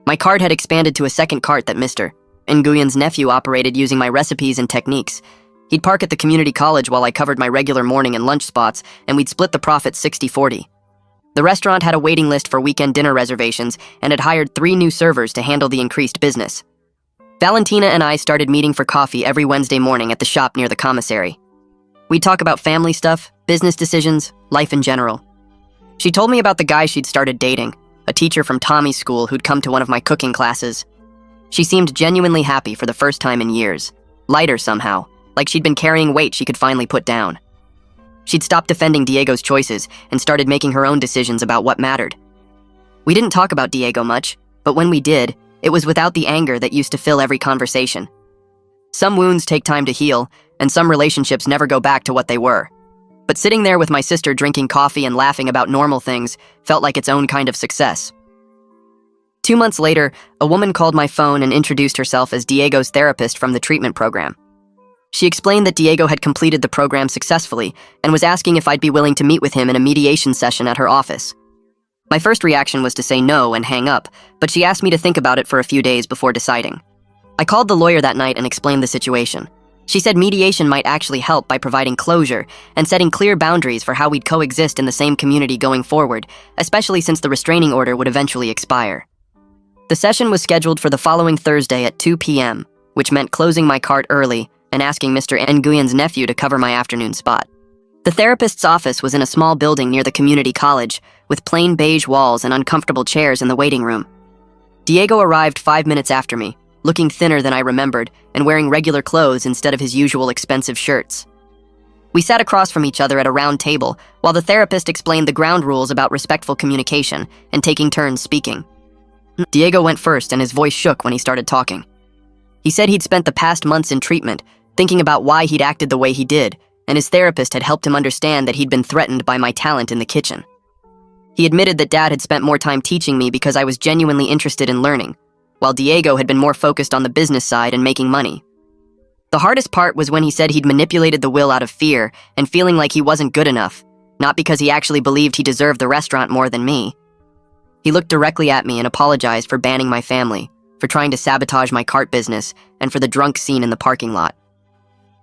My cart had expanded to a second cart that Mr. Nguyen's nephew operated using my recipes and techniques. He'd park at the community college while I covered my regular morning and lunch spots, and we'd split the profit 60-40. The restaurant had a waiting list for weekend dinner reservations and had hired 3 new servers to handle the increased business. Valentina and I started meeting for coffee every Wednesday morning at the shop near the commissary. We'd talk about family stuff, business decisions, life in general. She told me about the guy she'd started dating, a teacher from Tommy's school who'd come to one of my cooking classes. She seemed genuinely happy for the first time in years, lighter somehow, like she'd been carrying weight she could finally put down. She'd stopped defending Diego's choices and started making her own decisions about what mattered. We didn't talk about Diego much, but when we did, it was without the anger that used to fill every conversation. Some wounds take time to heal, and some relationships never go back to what they were. But sitting there with my sister drinking coffee and laughing about normal things felt like its own kind of success. 2 months later, a woman called my phone and introduced herself as Diego's therapist from the treatment program. She explained that Diego had completed the program successfully and was asking if I'd be willing to meet with him in a mediation session at her office. My first reaction was to say no and hang up, but she asked me to think about it for a few days before deciding. I called the lawyer that night and explained the situation. She said mediation might actually help by providing closure and setting clear boundaries for how we'd coexist in the same community going forward, especially since the restraining order would eventually expire. The session was scheduled for the following Thursday at 2 p.m., which meant closing my cart early and asking Mr. Nguyen's nephew to cover my afternoon spot. The therapist's office was in a small building near the community college, with plain beige walls and uncomfortable chairs in the waiting room. Diego arrived 5 minutes after me, looking thinner than I remembered and wearing regular clothes instead of his usual expensive shirts. We sat across from each other at a round table while the therapist explained the ground rules about respectful communication and taking turns speaking. Diego went first and his voice shook when he started talking. He said he'd spent the past months in treatment, thinking about why he'd acted the way he did, and his therapist had helped him understand that he'd been threatened by my talent in the kitchen. He admitted that Dad had spent more time teaching me because I was genuinely interested in learning, while Diego had been more focused on the business side and making money. The hardest part was when he said he'd manipulated the will out of fear and feeling like he wasn't good enough, not because he actually believed he deserved the restaurant more than me. He looked directly at me and apologized for banning my family, for trying to sabotage my cart business, and for the drunk scene in the parking lot.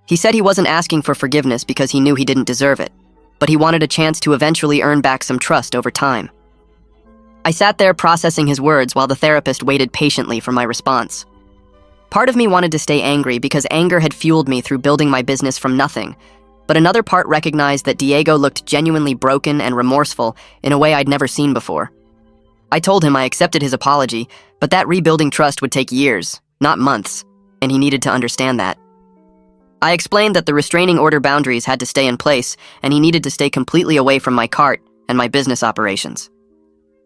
He said he wasn't asking for forgiveness because he knew he didn't deserve it, but he wanted a chance to eventually earn back some trust over time. I sat there processing his words while the therapist waited patiently for my response. Part of me wanted to stay angry because anger had fueled me through building my business from nothing, but another part recognized that Diego looked genuinely broken and remorseful in a way I'd never seen before. I told him I accepted his apology, but that rebuilding trust would take years, not months, and he needed to understand that. I explained that the restraining order boundaries had to stay in place, and he needed to stay completely away from my cart and my business operations.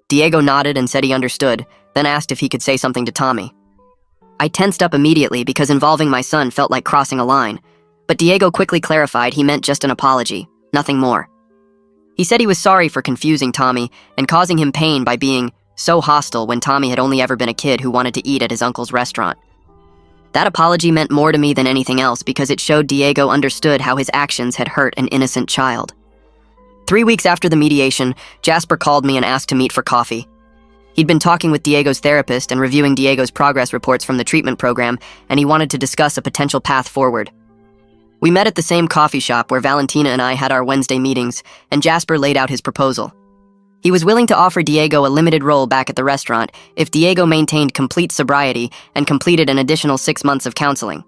Diego nodded and said he understood, then asked if he could say something to Tommy. I tensed up immediately because involving my son felt like crossing a line, but Diego quickly clarified he meant just an apology, nothing more. He said he was sorry for confusing Tommy and causing him pain by being so hostile when Tommy had only ever been a kid who wanted to eat at his uncle's restaurant. That apology meant more to me than anything else because it showed Diego understood how his actions had hurt an innocent child. 3 weeks after the mediation, Jasper called me and asked to meet for coffee. He'd been talking with Diego's therapist and reviewing Diego's progress reports from the treatment program, and he wanted to discuss a potential path forward. We met at the same coffee shop where Valentina and I had our Wednesday meetings, and Jasper laid out his proposal. He was willing to offer Diego a limited role back at the restaurant if Diego maintained complete sobriety and completed an additional 6 months of counseling.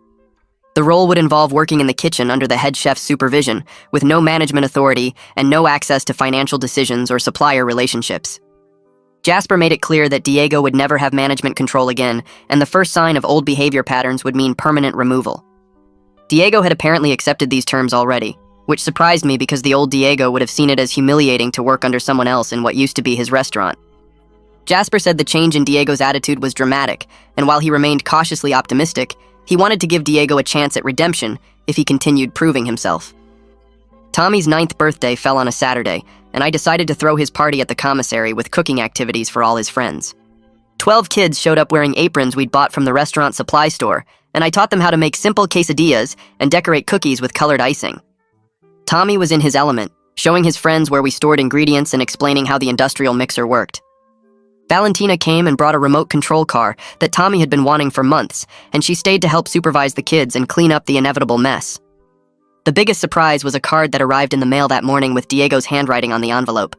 The role would involve working in the kitchen under the head chef's supervision, with no management authority and no access to financial decisions or supplier relationships. Jasper made it clear that Diego would never have management control again, and the first sign of old behavior patterns would mean permanent removal. Diego had apparently accepted these terms already, which surprised me because the old Diego would have seen it as humiliating to work under someone else in what used to be his restaurant. Jasper said the change in Diego's attitude was dramatic, and while he remained cautiously optimistic, he wanted to give Diego a chance at redemption if he continued proving himself. Tommy's 9th birthday fell on a Saturday, and I decided to throw his party at the commissary with cooking activities for all his friends. 12 kids showed up wearing aprons we'd bought from the restaurant supply store, and I taught them how to make simple quesadillas and decorate cookies with colored icing. Tommy was in his element, showing his friends where we stored ingredients and explaining how the industrial mixer worked. Valentina came and brought a remote control car that Tommy had been wanting for months, and she stayed to help supervise the kids and clean up the inevitable mess. The biggest surprise was a card that arrived in the mail that morning with Diego's handwriting on the envelope.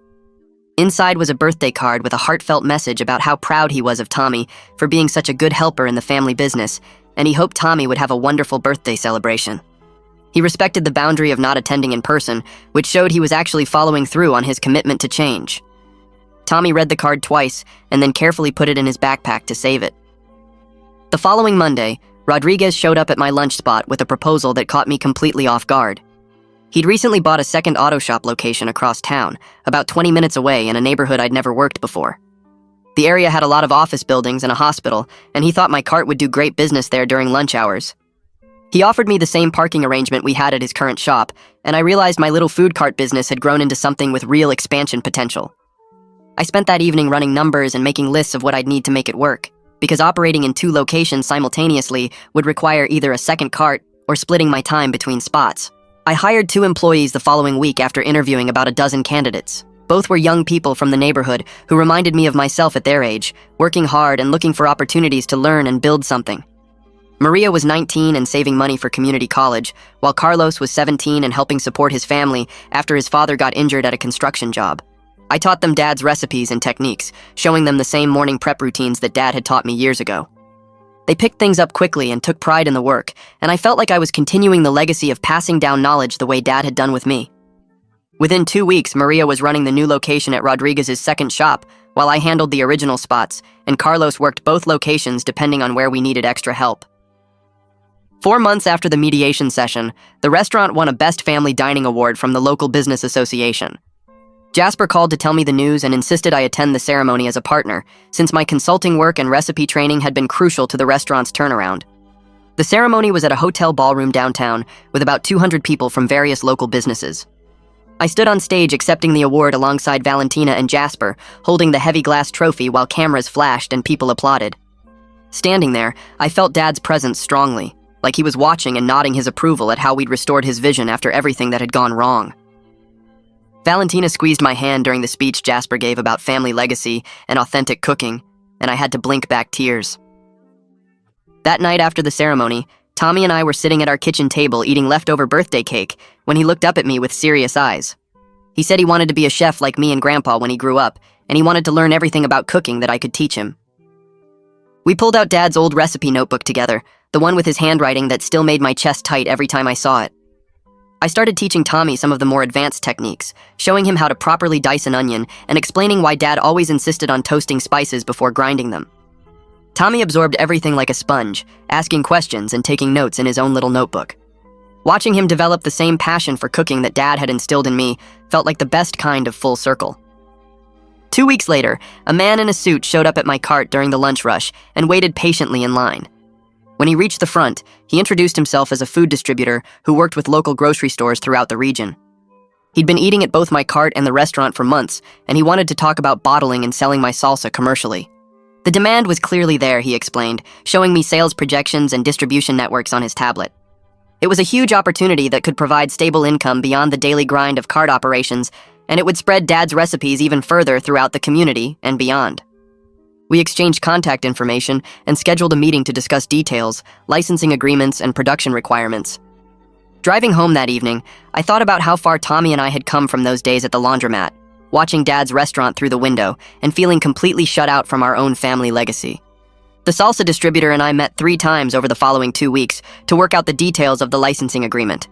Inside was a birthday card with a heartfelt message about how proud he was of Tommy for being such a good helper in the family business, and he hoped Tommy would have a wonderful birthday celebration. He respected the boundary of not attending in person, which showed he was actually following through on his commitment to change. Tommy read the card twice and then carefully put it in his backpack to save it. The following Monday, Rodriguez showed up at my lunch spot with a proposal that caught me completely off guard. He'd recently bought a second auto shop location across town, about 20 minutes away in a neighborhood I'd never worked before. The area had a lot of office buildings and a hospital, and he thought my cart would do great business there during lunch hours. He offered me the same parking arrangement we had at his current shop, and I realized my little food cart business had grown into something with real expansion potential. I spent that evening running numbers and making lists of what I'd need to make it work, because operating in 2 locations simultaneously would require either a second cart or splitting my time between spots. I hired 2 employees the following week after interviewing about a dozen candidates. Both were young people from the neighborhood who reminded me of myself at their age, working hard and looking for opportunities to learn and build something. Maria was 19 and saving money for community college, while Carlos was 17 and helping support his family after his father got injured at a construction job. I taught them Dad's recipes and techniques, showing them the same morning prep routines that Dad had taught me years ago. They picked things up quickly and took pride in the work, and I felt like I was continuing the legacy of passing down knowledge the way Dad had done with me. Within 2 weeks, Maria was running the new location at Rodriguez's second shop, while I handled the original spots, and Carlos worked both locations depending on where we needed extra help. 4 months after the mediation session, the restaurant won a Best Family Dining Award from the local business association. Jasper called to tell me the news and insisted I attend the ceremony as a partner, since my consulting work and recipe training had been crucial to the restaurant's turnaround. The ceremony was at a hotel ballroom downtown, with about 200 people from various local businesses. I stood on stage accepting the award alongside Valentina and Jasper, holding the heavy glass trophy while cameras flashed and people applauded. Standing there, I felt Dad's presence strongly, like he was watching and nodding his approval at how we'd restored his vision after everything that had gone wrong. Valentina squeezed my hand during the speech Jasper gave about family legacy and authentic cooking, and I had to blink back tears. That night after the ceremony, Tommy and I were sitting at our kitchen table eating leftover birthday cake when he looked up at me with serious eyes. He said he wanted to be a chef like me and Grandpa when he grew up, and he wanted to learn everything about cooking that I could teach him. We pulled out Dad's old recipe notebook together, the one with his handwriting that still made my chest tight every time I saw it. I started teaching Tommy some of the more advanced techniques, showing him how to properly dice an onion and explaining why Dad always insisted on toasting spices before grinding them. Tommy absorbed everything like a sponge, asking questions and taking notes in his own little notebook. Watching him develop the same passion for cooking that Dad had instilled in me felt like the best kind of full circle. 2 weeks later, a man in a suit showed up at my cart during the lunch rush and waited patiently in line. When he reached the front, he introduced himself as a food distributor who worked with local grocery stores throughout the region. He'd been eating at both my cart and the restaurant for months, and he wanted to talk about bottling and selling my salsa commercially. The demand was clearly there, he explained, showing me sales projections and distribution networks on his tablet. It was a huge opportunity that could provide stable income beyond the daily grind of cart operations, and it would spread Dad's recipes even further throughout the community and beyond. We exchanged contact information and scheduled a meeting to discuss details, licensing agreements, and production requirements. Driving home that evening, I thought about how far Tommy and I had come from those days at the laundromat, watching Dad's restaurant through the window and feeling completely shut out from our own family legacy. The salsa distributor and I met 3 times over the following 2 weeks to work out the details of the licensing agreement.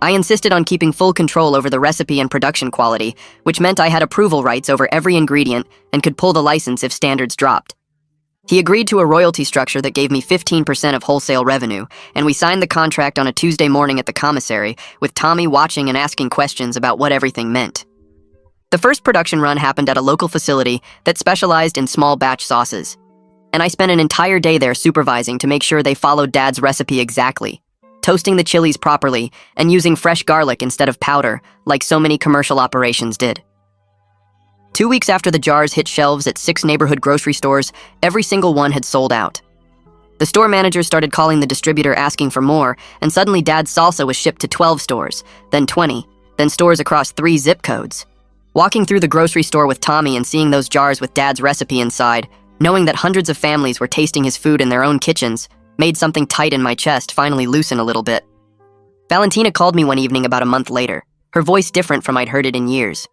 I insisted on keeping full control over the recipe and production quality, which meant I had approval rights over every ingredient and could pull the license if standards dropped. He agreed to a royalty structure that gave me 15% of wholesale revenue, and we signed the contract on a Tuesday morning at the commissary, with Tommy watching and asking questions about what everything meant. The first production run happened at a local facility that specialized in small batch sauces, and I spent an entire day there supervising to make sure they followed Dad's recipe exactly, toasting the chilies properly, and using fresh garlic instead of powder, like so many commercial operations did. 2 weeks after the jars hit shelves at 6 neighborhood grocery stores, every single one had sold out. The store manager started calling the distributor asking for more, and suddenly Dad's salsa was shipped to 12 stores, then 20, then stores across 3 zip codes. Walking through the grocery store with Tommy and seeing those jars with Dad's recipe inside, knowing that hundreds of families were tasting his food in their own kitchens, made something tight in my chest finally loosen a little bit. Valentina called me one evening about a month later, her voice different from I'd heard it in years.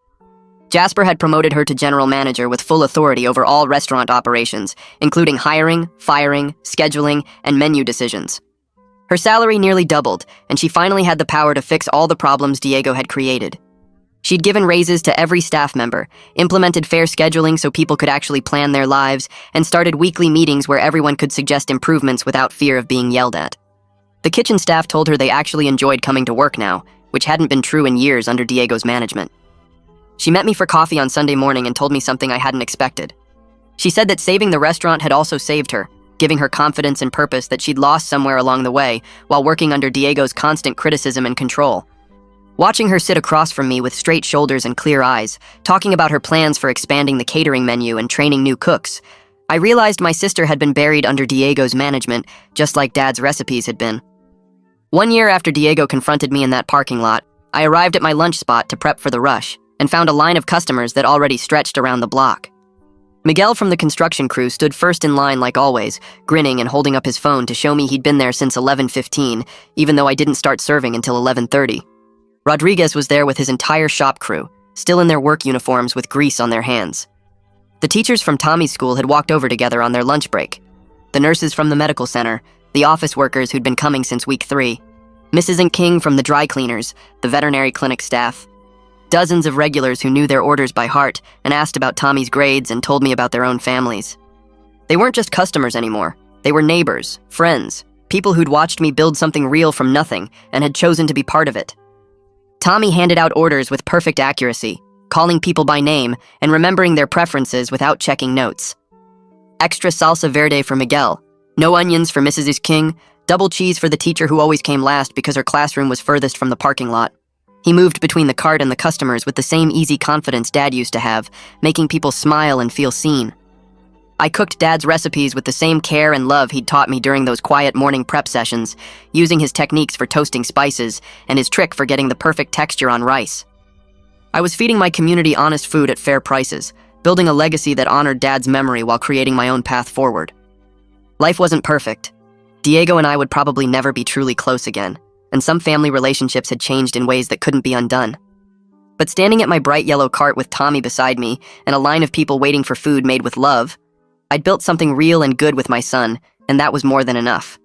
Jasper had promoted her to general manager with full authority over all restaurant operations, including hiring, firing, scheduling, and menu decisions. Her salary nearly doubled, and she finally had the power to fix all the problems Diego had created. She'd given raises to every staff member, implemented fair scheduling so people could actually plan their lives, and started weekly meetings where everyone could suggest improvements without fear of being yelled at. The kitchen staff told her they actually enjoyed coming to work now, which hadn't been true in years under Diego's management. She met me for coffee on Sunday morning and told me something I hadn't expected. She said that saving the restaurant had also saved her, giving her confidence and purpose that she'd lost somewhere along the way while working under Diego's constant criticism and control. Watching her sit across from me with straight shoulders and clear eyes, talking about her plans for expanding the catering menu and training new cooks, I realized my sister had been buried under Diego's management, just like Dad's recipes had been. 1 year after Diego confronted me in that parking lot, I arrived at my lunch spot to prep for the rush and found a line of customers that already stretched around the block. Miguel from the construction crew stood first in line like always, grinning and holding up his phone to show me he'd been there since 11:15, even though I didn't start serving until 11:30. Rodriguez was there with his entire shop crew, still in their work uniforms with grease on their hands. The teachers from Tommy's school had walked over together on their lunch break. The nurses from the medical center, the office workers who'd been coming since week 3, Mrs. and King from the dry cleaners, the veterinary clinic staff, dozens of regulars who knew their orders by heart and asked about Tommy's grades and told me about their own families. They weren't just customers anymore. They were neighbors, friends, people who'd watched me build something real from nothing and had chosen to be part of it. Tommy handed out orders with perfect accuracy, calling people by name and remembering their preferences without checking notes. Extra salsa verde for Miguel, no onions for Mrs. King, double cheese for the teacher who always came last because her classroom was furthest from the parking lot. He moved between the cart and the customers with the same easy confidence Dad used to have, making people smile and feel seen. I cooked Dad's recipes with the same care and love he'd taught me during those quiet morning prep sessions, using his techniques for toasting spices and his trick for getting the perfect texture on rice. I was feeding my community honest food at fair prices, building a legacy that honored Dad's memory while creating my own path forward. Life wasn't perfect. Diego and I would probably never be truly close again, and some family relationships had changed in ways that couldn't be undone. But standing at my bright yellow cart with Tommy beside me and a line of people waiting for food made with love, I'd built something real and good with my son, and that was more than enough.